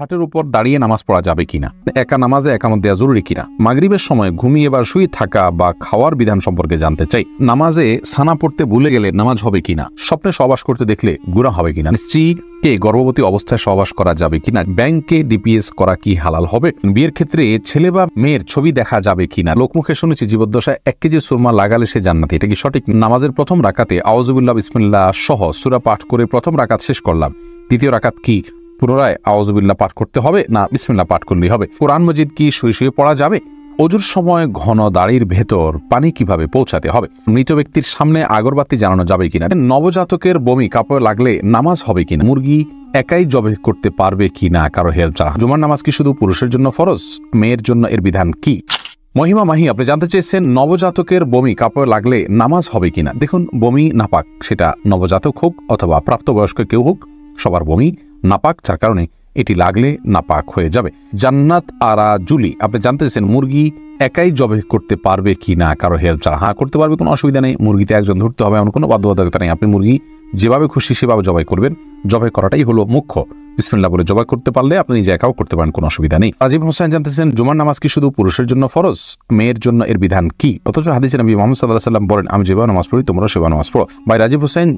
খাটের উপর দাঁড়িয়ে নামাজ পড়া যাবে কিনা, একা নামাজে একামত দেওয়া জরুরি কিনা, মাগরিবের সময় ঘুমিয়ে বা শুয়ে থাকা বা খাওয়ার বিধান সম্পর্কে জানতে চাই। নামাজে সানা পড়তে ভুলে গেলে নামাজ হবে কিনা, স্বপ্নে সহবাস করতে দেখলে গুনাহ হবে কিনা, স্ত্রীকে গর্ভবতী অবস্থায় সহবাস করা যাবে কিনা, ব্যাংকে ডিপিএস করা কি হালাল হবে, বিয়ের ক্ষেত্রে ছেলে বা মেয়ের ছবি দেখা যাবে কিনা, লোকমুখে শুনেছি জীবদ্দশায় 1 কেজি সুরমা লাগালে সে জান্নাতি, এটা কি সঠিক? নামাজের প্রথম রাকাতে আউযুবিল্লাহ বিসমিল্লাহ সহ সূরা পাঠ করে প্রথম রাকাত শেষ করলাম, দ্বিতীয় রাকাত কি পুনরায় আউযুবিল্লাহ পাঠ করতে হবে না বিসমিল্লাহ পাঠ করলেই হবে? কোরআন মজিদ কি শুয়ে শুয়ে পড়া যাবে? অজুর সময় ঘন দাড়ির ভেতর পানি কিভাবে পৌঁছাতে হবে? মৃত ব্যক্তির সামনে আগরবাতি জ্বালানো যাবে কিনা? নবজাতকের বমি কাপড় লাগলে নামাজ হবে কিনা? মুরগি একাই জবে করতে পারবে কিনা কারো হেল্প ছাড়া? জুমার নামাজ কি শুধু পুরুষের জন্য ফরজ, মেয়ের জন্য এর বিধান কি? মহিমা মাহি আপনি জানতে চেয়েছেন নবজাতকের বমি কাপড় লাগলে নামাজ হবে কিনা। দেখুন, বমি নাপাক, সেটা নবজাতক হোক অথবা প্রাপ্তবয়স্ক কেউ হোক, সবার বমি নাপাক, যার কারণে এটি লাগলে নাপাক হয়ে যাবে। জান্নাত আরা জুলি আপনি জানতে চেয়েছেন মুরগি একাই জবে করতে পারবে কিনা কারো হেল্প ছাড়া? হ্যাঁ, করতে পারবে, কোনো অসুবিধা নেই। মুরগিতে একজন ধরতে হবে এমন কোনো বাধ্যবাধকতা নেই। আপনি মুরগি যেভাবে খুশি সেভাবে জবাই করবেন, জবাই করাটাই হলো মুখ্য। বিসমিল্লাহ বলে জবাই করতে পারলে আপনি নিজে একাও করতে পারেন, কোনো অসুবিধা নেই। রাজীব হোসেন জানতেছেন জুমার নামাজ কি শুধু পুরুষের জন্য ফরজ, মেয়ের জন্য এর বিধান কি? অথচ হাদিসে নবী মুহাম্মদ সাল্লাল্লাহু আলাইহি ওয়াসাল্লাম বলেন, আমি যেভাবে নামাজ পড়ি তোমরা সেভাবে নামাজ পড়ো। ভাই রাজীব হোসেন,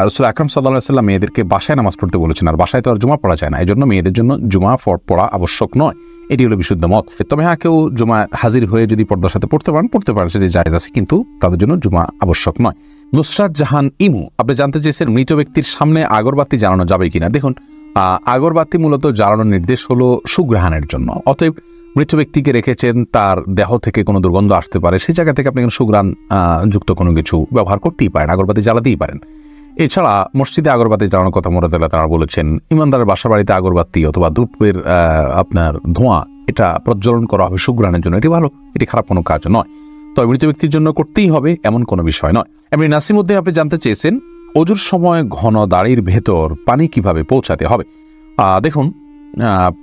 রাসূল আকরাম সাল্লাল্লাহু আলাইহি ওয়াসাল্লাম মেয়েদেরকে বাসায় নামাজ পড়তে বলেছেন, আর বাসায় তো আর জুমা পড়া যায় না, এই জন্য মেয়েদের জন্য জুমা পড়া আবশ্যক নয়। এটি হলো বিশুদ্ধ মত। তবে হ্যাঁ, কেউ জুমা হাজির হয়ে যদি পর্দার সাথে পড়তে পারেন সেটি জায়েজ আছে, কিন্তু তাদের জন্য জুমা আবশ্যক নয়। নুসরাত জাহান ইমু আপনি জানতে চেয়েছেন মৃত ব্যক্তির সামনে আগরবাতি জ্বালানো যাবে কিনা। দেখুন, আগরবাতি মূলত জ্বালানোর নির্দেশ হলো সুঘ্রাণের জন্য। অতএব মৃত ব্যক্তিকে রেখেছেন, তার দেহ থেকে কোনো দুর্গন্ধ আসতে পারে, সেই জায়গা থেকে আপনি সুঘ্রাণ যুক্ত কোনো কিছু ব্যবহার করতেই পারেন, আগরবাতি জ্বালাতেই পারেন। এছাড়া মসজিদে আগরবাতি জ্বালানোর কথা মুরাদুল্লাহ তারা বলেছেন। ইমানদারের বাসা বাড়িতে আগরবাতি অথবা ধূপের আপনার ধোঁয়া এটা প্রজ্বলন করা হবে সুঘ্রাণের জন্য, এটি ভালো, এটি খারাপ কোনো কাজ নয়। তবে মৃত ব্যক্তির জন্য করতেই হবে এমন কোনো বিষয় নয়। এমনি নাসিমউদ্দিন আপনি জানতে চেয়েছেন অজুর সময় ঘন দাড়ির ভেতর পানি কিভাবে পৌঁছাতে হবে। দেখুন,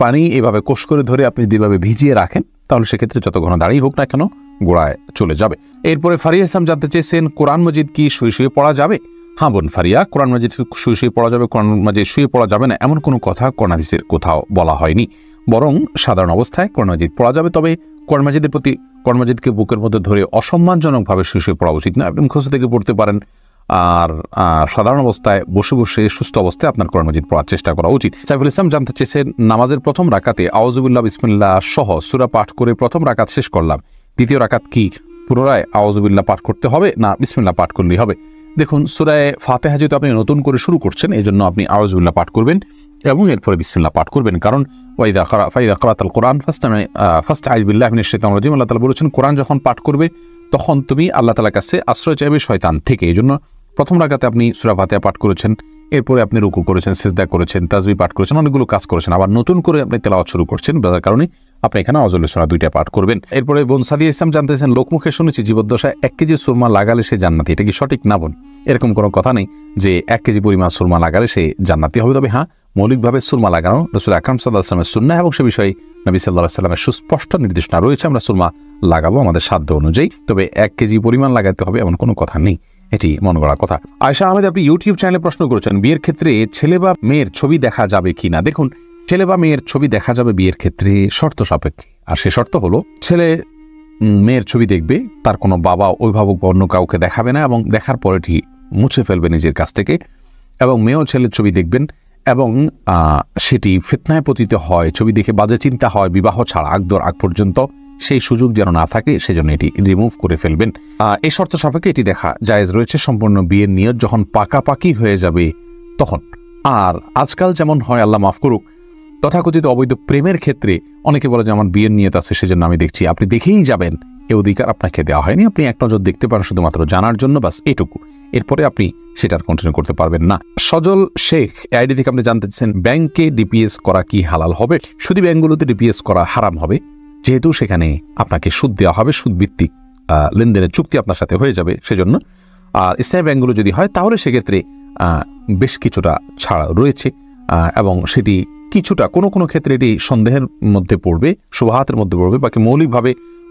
পানি এভাবে কোষ করে ধরে আপনি যেভাবে ভিজিয়ে রাখেন, তাহলে সেক্ষেত্রে যত ঘন দাড়ি হোক না কেন গোড়ায় চলে যাবে। এরপরে ফারিয়া ইসলাম জানতে চেয়েছেন কোরআন মজিদ কি শুয়ে শুয়ে পড়া যাবে। হ্যাঁ বোন ফারিয়া, কোরআন মজিদ শুয়ে শুয়ে পড়া যাবে, কোরআন মজিদ শুয়ে পড়া যাবে না এমন কোনো কথা কোরআন হাদিসের কোথাও বলা হয়নি, বরং সাধারণ অবস্থায় কোরআন মজিদ পড়া যাবে। তবে কোরআন মজিদের প্রতি কোরআন মজিদকে বুকের মধ্যে ধরে অসম্মানজনকভাবে শুয়ে শুয়ে পড়া উচিত না। আপনি মুখস্থ থেকে পড়তে পারেন, আর সাধারণ অবস্থায় বসে বসে সুস্থ অবস্থায় আপনার কোরআন মজিদ পড়ার চেষ্টা করা উচিত। সাইফুল ইসলাম জানতে চেয়েছেন নামাজের প্রথম রাকাতে আউযুবিল্লাহ বিসমিল্লাহ সহ সূরা পাঠ করে প্রথম রাকাত শেষ করলাম, দ্বিতীয় রাকাত কি পুনরায় আউযুবিল্লাহ পাঠ করতে হবে না বিসমিল্লাহ পাঠ করলেই হবে? দেখুন, সূরা ফাতিহা যেহেতু আপনি নতুন করে শুরু করছেন, এই জন্য আপনি আউযুবিল্লাহ পাঠ করবেন এবং এরপরে বিসমিল্লাহ পাঠ করবেন। কারণ ফাইদা ক্রাতাল কোরআন ফাস্তাইয বিল্লাহি মিনাশ শাইতানির রাজিম, আল্লাহ তাআলা বলেছেন কোরআন যখন পাঠ করবে তখন তুমি আল্লাহ তাআলার কাছে আশ্রয় চাইবে শয়তান থেকে। এই জন্য প্রথম রাকাতে আপনি সূরা ফাতিহা পাঠ করেছেন, এরপরে আপনি রুকু করেছেন, সিজদা করেছেন, তাসবিহ পাঠ করেছেন, অনেকগুলো কাজ করেছেন, আবার নতুন করে আপনি তেলাওয়াত শুরু করছেন, যার কারণে আপনি এখানে আউযুবিল্লাহ সূরা 2টা পাঠ করবেন। এরপরে বোন সাদিয়া ইসলাম জানতেছেন লোকমুখে শুনেছি জীবদ্দশায় 1 কেজি সুরমা লাগালে সে জান্নাতি, এটা কি সঠিক? না বোন, এরকম কোনো কথা নেই যে 1 কেজি পরিমাণ সুরমা লাগালে সে জান্নাতি হবে। তবে হ্যাঁ, মৌলিকভাবে সুরমা লাগানো রাসূল আকরাম সাল্লাল্লাহু আলাইহি ওয়াসাল্লামের সুন্নাহ এবং সে বিষয়ে নবী সাল্লাল্লাহু আলাইহি ওয়াসাল্লামের সুস্পষ্ট নির্দেশনা রয়েছে। আমরা সুরমা লাগাবো আমাদের সাধ্য অনুযায়ী, তবে 1 কেজি পরিমাণ লাগাতে হবে এমন কোনো কথা নেই, এটি মন গড়া কথা। আয়েশা আহমেদ আপনি ইউটিউব চ্যানেলে প্রশ্ন করেছেন বিয়ের ক্ষেত্রে ছেলে বা মেয়ের ছবি দেখা যাবে কিনা। দেখুন, ছেলে বা মেয়ের ছবি দেখা যাবে বিয়ের ক্ষেত্রে শর্ত সাপেক্ষে, আর সে শর্ত হলো ছেলে মেয়ের ছবি দেখবে, তার কোনো বাবা অভিভাবক বা অন্য কাউকে দেখাবে না এবং দেখার পরেটি মুছে ফেলবে নিজের কাছ থেকে, এবং মেয়েও ছেলের ছবি দেখবেন এবং সেটি ফিতনায় পতিত হয়, ছবি দেখে বাজে চিন্তা হয় বিবাহ ছাড়া আগ পর্যন্ত, সেই সুযোগ যেন না থাকে সেজন্য এটি রিমুভ করে ফেলবেন। এই শর্ত সাপেক্ষে এটি দেখা জায়েজ রয়েছে সম্পূর্ণ বিয়ের নিয়ত যখন পাকাপাকি হয়ে যাবে তখন। আর আজকাল যেমন হয়, আল্লাহ মাফ করুক, তথাকথিত অবৈধ প্রেমের ক্ষেত্রে অনেকে বলে যে আমার বিয়ের নিয়ত আছে সেজন্য আমি দেখছি, আপনি দেখেই যাবেন, এ অধিকার আপনাকে দেওয়া হয়নি। আপনি এক নজর দেখতে পারেন শুধুমাত্র জানার জন্য, বাস এটুকু, এরপরে আপনি সেটার কন্টিনিউ করতে পারবেন না। সজল শেখ আইডি থেকে আপনি জানতে চাচ্ছেন ব্যাংকে ডিপিএস করা কি হালাল হবে। শুধু ব্যাংকগুলোতে ডিপিএস করা হারাম হবে, যেহেতু সেখানে আপনাকে সুদ দেওয়া হবে, সুদ ভিত্তিক লেনদেনের চুক্তি আপনার সাথে হয়ে যাবে সেজন্য। আর ইসলামী ব্যাংকগুলো যদি হয় তাহলে সেক্ষেত্রে বেশ কিছুটা ছাড় রয়েছে, এবং সেটি কিছুটা কোনো কোনো ক্ষেত্রে এটি সন্দেহের মধ্যে পড়বে, শুবহাতের মধ্যে পড়বে, বাকি মৌলিকভাবে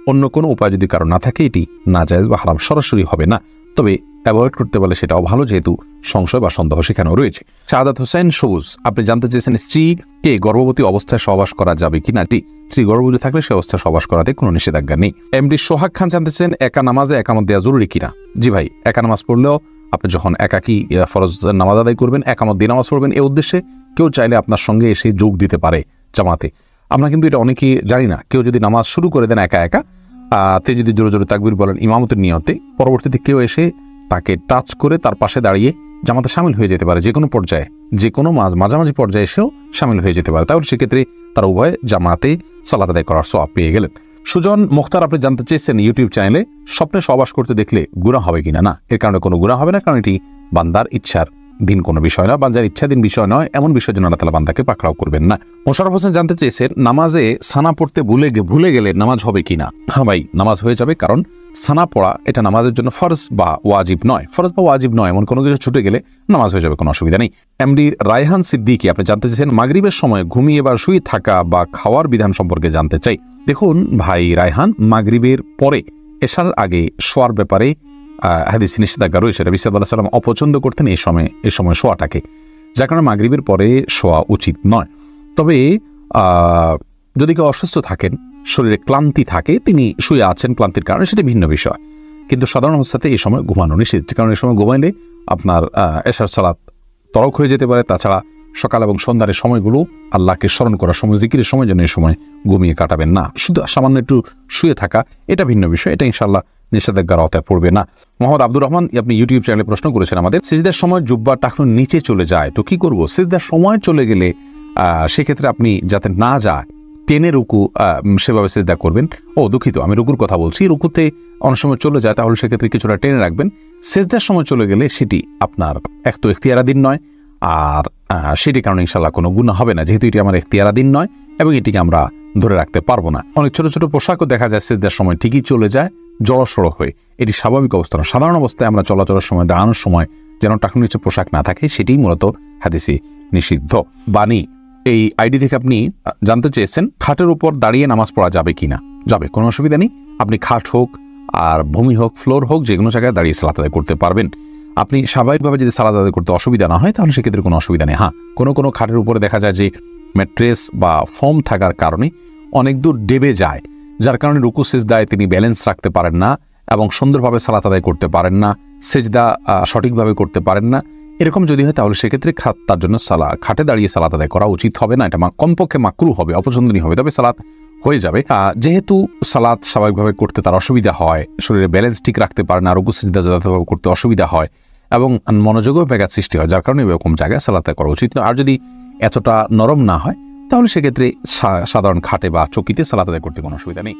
অন্য কোনো উপায় যদি কারো না থাকে এটি নাজায়েজ বা হারাম সরাসরি হবে না, তবে অ্যাভয়েড করতে পারলে সেটাও ভালো, যেহেতু সংশয় বা সন্দেহ সেখানেও রয়েছে। শাহাদাত হোসেন সবুজ আপনি জানতে চেয়েছেন স্ত্রীকে গর্ভবতী অবস্থায় সহবাস করা যাবে কিনা। স্ত্রী গর্ভবতী থাকলে সে অবস্থায় সহবাস করাতে কোনো নিষেধাজ্ঞা নেই। এমডি সোহাগ খান জানতেছেন একা নামাজে একামত দেওয়া জরুরি কিনা। জি ভাই, একা নামাজ পড়লেও আপনি যখন একাকী ফরজ নামাজ আদায় করবেন, একামত দিয়ে নামাজ পড়বেন, এই উদ্দেশ্যে কেউ চাইলে আপনার সঙ্গে এসে যোগ দিতে পারে জামাতে। আমরা কিন্তু এটা অনেকেই জানি না। কেউ যদি নামাজ শুরু করে দেন একা একা, তিনি যদি জোরে জোরে তাকবীর বলেন ইমামতের নিয়তে, পরবর্তীতে কেউ এসে তাকে টাচ করে তার পাশে দাঁড়িয়ে জামাতে শামিল হয়ে যেতে পারে, যে কোনো পর্যায়ে, যে কোনো মাঝামাঝি পর্যায়ে এসেও শামিল হয়ে যেতে পারে। তাহলে সেক্ষেত্রে তারা উভয় জামাতে সালাত আদায় করার সওয়াব পেয়ে গেলেন। সুজন মুখতার আপনি জানতে চেয়েছেন ইউটিউব চ্যানেলে স্বপ্নে সহবাস করতে দেখলে গুনাহ হবে কিনা। না, এর কারণে কোনো গুনাহ হবে না, কারণ এটি বান্দার ইচ্ছার দিন কোনো বিষয় না, বান্দার ইচ্ছাধীন বিষয় নয়, এমন বিষয়ের জন্য আল্লাহ তাআলা বান্দাকে পাকড়াও করবেন না। মোশাররফ হোসেন জানতে চেয়েছেন নামাজে সানা পড়তে ভুলে গেলে নামাজ হবে কিনা। হ্যাঁ ভাই, নামাজ হয়ে যাবে, কারণ সানা পড়া এটা নামাজের জন্য ফরজ বা ওয়াজিব নয়। ফরজ বা ওয়াজিব নয় এমন কোনো কিছু ছুটে গেলে নামাজ হয়ে যাবে, কোনো অসুবিধা নেই। এমডি রায়হান সিদ্দিকী আপনি জানতে চেয়েছেন মাগরিবের সময় ঘুমিয়ে বা শুয়ে থাকা বা খাওয়ার বিধান সম্পর্কে জানতে চাই। দেখুন ভাই রায়হান, মাগরিবের পরে এশার আগে শোয়ার ব্যাপারে হাদিসে নিষেধাজ্ঞা রয়েছে। নবী সাল্লাল্লাহু আলাইহি ওয়াসাল্লাম অপছন্দ করতেন এই সময় শোয়াটাকে, যার কারণে মাগরিবের পরে শোয়া উচিত নয়। তবে যদি কেউ অসুস্থ থাকেন, শরীরে ক্লান্তি থাকে, তিনি শুয়ে আছেন ক্লান্তির কারণে, সেটা ভিন্ন বিষয়। কিন্তু সাধারণ অবস্থাতে এই সময় ঘুমানো নিষেধ, কারণ এই সময় ঘুমাইলে আপনার এশার সালাত তরক হয়ে যেতে পারে। তাছাড়া সকাল এবং সন্ধ্যার সময়গুলো আল্লাহকে স্মরণ করার সময়, জিকিরের সময় যেন এই সময় ঘুমিয়ে কাটাবেন না। শুধু সামান্য একটু শুয়ে থাকা এটা ভিন্ন বিষয়, এটা ইনশাআল্লাহ নিষেধাজ্ঞার আওতায় পড়বে না। মোহাম্মদ আব্দুর রহমান আপনি ইউটিউব চ্যানেলে প্রশ্ন করেছেন আমাদের, সিজদার সময় জুব্বা টাকনু নিচে চলে যায় তো কি করব। সিজদার সময় চলে গেলে সেক্ষেত্রে আপনি যাতে না যায় টেনে রুকু সেভাবে সিজদা করবেন। দুঃখিত, আমি রুকুর কথা বলছি। রুকুতে অনেক সময় চলে যায়, তাহলে সেক্ষেত্রে কিছুটা টেনে রাখবেন। সিজদার সময় চলে গেলে সেটি আপনার এক তো এখতিয়ারাধীন নয়, আর সেটি কারণে ইনশাআল্লাহ কোনো গুনাহ হবে না, যেহেতু এটি আমার এখতিয়ারাধীন নয় এবং এটিকে আমরা ধরে রাখতে পারবো না। অনেক ছোট ছোট পোশাকও দেখা যায় সিজদার সময় ঠিকই চলে যায় জড়সড় হয়ে, এটি স্বাভাবিক অবস্থা না। সাধারণ অবস্থায় আমরা চলাচলের সময়, দাঁড়ানোর সময় যেন টাকনুর নিচে পোশাক না থাকে, সেটিই মূলত হাদিসে নিষিদ্ধ। বাণী এই আইডি থেকে আপনি জানতে চেয়েছেন খাটের উপর দাঁড়িয়ে নামাজ পড়া যাবে কিনা। যাবে, কোনো অসুবিধা নেই। আপনি খাট হোক আর ভূমি হোক, ফ্লোর হোক, যে কোনো জায়গায় দাঁড়িয়ে সালাত আদায় করতে পারবেন। আপনি স্বাভাবিকভাবে যদি সালাত আদায় করতে অসুবিধা না হয়, তাহলে সেক্ষেত্রে কোনো অসুবিধা নেই। হ্যাঁ, কোনো খাটের উপরে দেখা যায় যে ম্যাট্রেস বা ফোম থাকার কারণে অনেক দূর ডেবে যায়, যার কারণে রুকু সিজদায় তিনি ব্যালেন্স রাখতে পারেন না এবং সুন্দরভাবে সালাত আদায় করতে পারেন না, সিজদা সঠিকভাবে করতে পারেন না। এরকম যদি হয় তাহলে সেক্ষেত্রে তার জন্য খাটে দাঁড়িয়ে সালাত আদায় করা উচিত হবে না। এটা কমপক্ষে মাকরুহ হবে, অপছন্দনীয় হবে, তবে সালাত হয়ে যাবে। যেহেতু সালাত স্বাভাবিকভাবে করতে তার অসুবিধা হয়, শরীরে ব্যালেন্স ঠিক রাখতে পারে না, রুকু সিজদা যথাযথভাবে করতে অসুবিধা হয় এবং মনোযোগেও ব্যাঘাত সৃষ্টি হয়, যার কারণে এরকম জায়গায় সালাত আদায় করা উচিত নয়। আর যদি এতটা নরম না হয় তাহলে সেক্ষেত্রে সাধারণ খাটে বা চকিতে সালাত আদায় করতে কোনো অসুবিধা নেই।